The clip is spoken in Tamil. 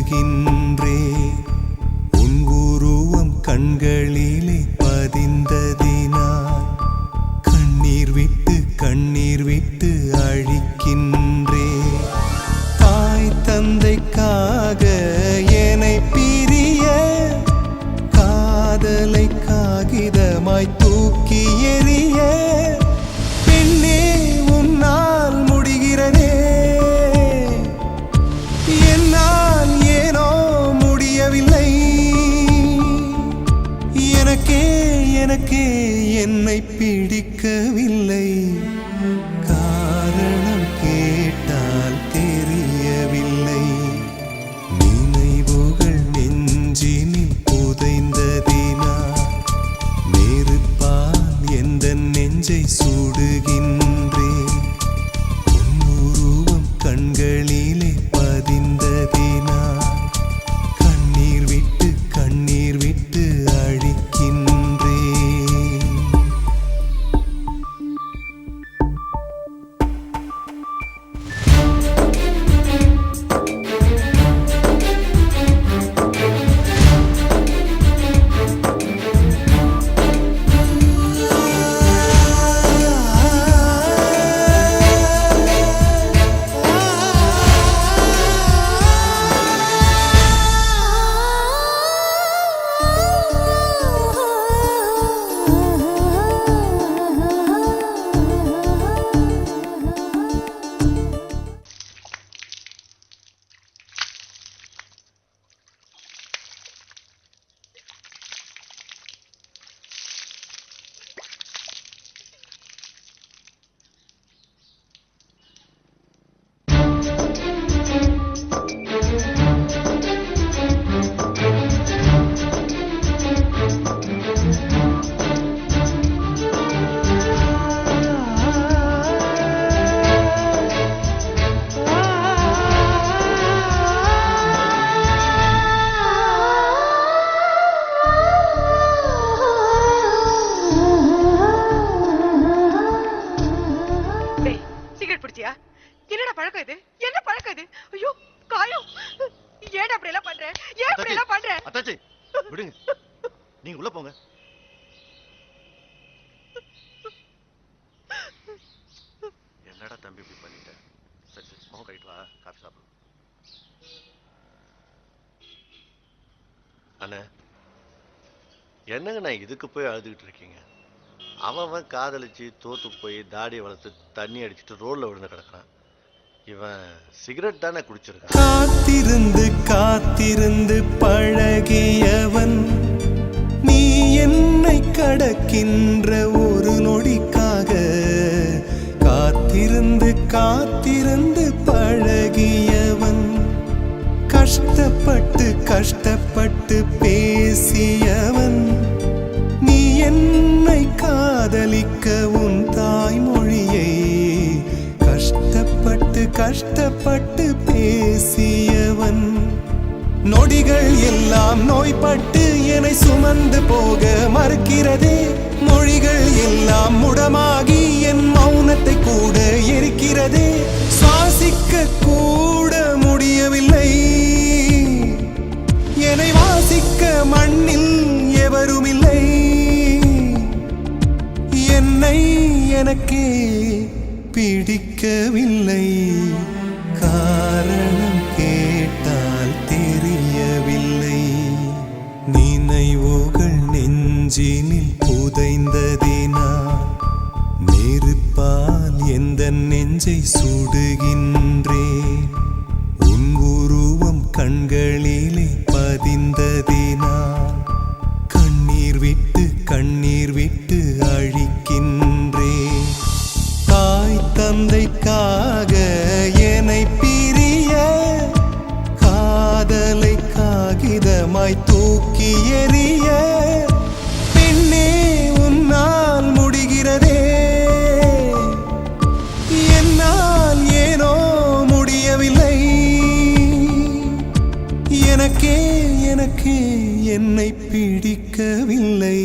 சுடுகின்றே உன் உருவம் கண்களிலே பதிந்ததினால் கண்ணீர் விட்டு அழிக்கின்றே தாய் தந்தைக்காக என்னை பிரிய காதலை காகிதமாய் தூக்கி எறிய பெண்ணே உன்னால் முடிகிறதே என்னால் ஏனோ முடியவில்லை எனக்கே என்னை பிடிக்கவில்லை காரணம் கேட்டால் தெரியவில்லை நினைவுகள் நெஞ்சினில் புதைந்ததினால் நெருப்பால் எந்த நெஞ்சை சுடுகின்றே உன் உருவம் கண்களிலே பதிந்ததினால் கண்ணீர் விட்டு அழிக்கின்றே என்னடா பழக்கம் இது? என்ன பழக்கம் இது? ஐயோ காயம். ஏன்டா அப்படி எல்லாம் பண்ற? ஏன் அப்படி எல்லாம் பண்ற? அத்தாச்சி விடுங்க, நீங்க உள்ள போங்க. என்னடா தம்பி இப்படி பண்ணிட்ட? சரி சரி மோகம் கழிட்டு வா, காஃபி சாப்பிடு. அண்ணே என்னங்க நான் இதுக்கு போய் அழுதுகிட்டு இருக்கீங்க? அவன் காதலிச்சு தோத்து போய் தாடியை வளர்த்து தண்ணி அடிச்சுட்டு ரோட்ல விழுந்து கிடக்குறான். இவன் சிகரெட் தானே குடிச்சிருக்கான். காத்திருந்து காத்திருந்து பழகியவன் நீ என்னை கடக்கின்ற ஒரு நொடிக்காக காத்திருந்து காத்திருந்து பழகியவன் கஷ்டப்பட்டு கஷ்டப்பட்டு பேசியவன் நீ என்னை காதலிக்க உன் தாய்மொழியை கஷ்டப்பட்டு கஷ்டப்பட்டு பேசியவன் நொடிகள் எல்லாம் நோய்பட்டு என்னை சுமந்து போக மறுக்கிறதே மொழிகள் எல்லாம் முடமாகி என் மௌனத்தை கூட எரிக்கிறதே சுவாசிக்க கூட முடியவில்லை என்னை வாசிக்க மண்ணில் எவருமில்லை என்னை எனக்கே பிடிக்கவில்லை காரணம் கேட்டால் தெரியவில்லை நினைவுகள் நெஞ்சினில் புதைந்ததினால் நெருப்பால் எந்த நெஞ்சை சுடுகின்றே உன் உருவம் கண்களிலே பதிந்ததினால் கண்ணீர் விட்டு அழிக்கின்றே தாய் தந்தைக்காக என்னை பிரிய காதலை காகிதமாய் தூக்கி எறிய பெண்ணே உன்னால் முடிகிறதே என்னால் ஏனோ முடியவில்லை எனக்கே என்னை பிடிக்கவில்லை